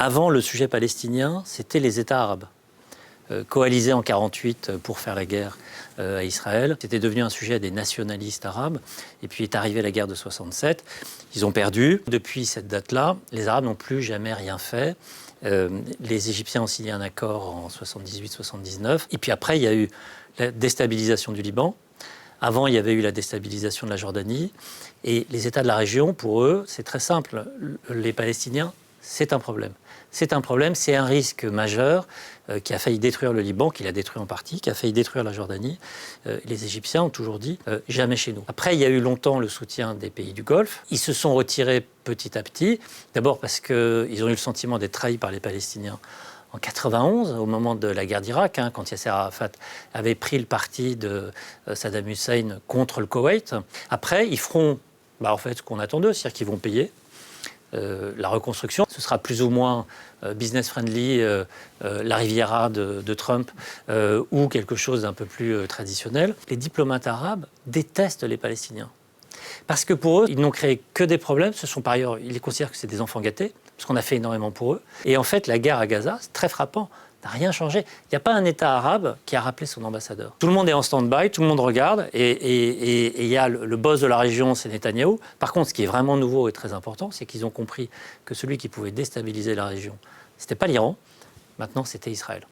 Avant le sujet palestinien, c'était les États arabes. Coalisés en 1948 pour faire la guerre à Israël. C'était devenu un sujet des nationalistes arabes. Et puis est arrivée la guerre de 1967. Ils ont perdu. Depuis cette date-là, les Arabes n'ont plus jamais rien fait. Les Égyptiens ont signé un accord en 78-79. Et puis après, il y a eu la déstabilisation du Liban. Avant, il y avait eu la déstabilisation de la Jordanie. Et les États de la région, pour eux, c'est très simple. Les Palestiniens, c'est un problème. C'est un problème, c'est un risque majeur qui a failli détruire le Liban, qui l'a détruit en partie, qui a failli détruire la Jordanie. Les Égyptiens ont toujours dit jamais chez nous. Après, il y a eu longtemps le soutien des pays du Golfe. Ils se sont retirés petit à petit. D'abord parce qu'ils ont eu le sentiment d'être trahis par les Palestiniens. En 1991, au moment de la guerre d'Irak, quand Yasser Arafat avait pris le parti de Saddam Hussein contre le Koweït. Après, ils feront en fait, ce qu'on attend d'eux, c'est-à-dire qu'ils vont payer. La reconstruction, ce sera plus ou moins business-friendly, la Riviera de Trump, ou quelque chose d'un peu plus traditionnel. Les diplomates arabes détestent les Palestiniens. Parce que pour eux, ils n'ont créé que des problèmes. Ce sont par ailleurs, ils les considèrent que c'est des enfants gâtés, parce qu'on a fait énormément pour eux. Et en fait, la guerre à Gaza, c'est très frappant. N'a rien changé. Il n'y a pas un État arabe qui a rappelé son ambassadeur. Tout le monde est en stand-by, tout le monde regarde, et il y a le boss de la région, c'est Netanyahou. Par contre, ce qui est vraiment nouveau et très important, c'est qu'ils ont compris que celui qui pouvait déstabiliser la région, ce n'était pas l'Iran, maintenant c'était Israël.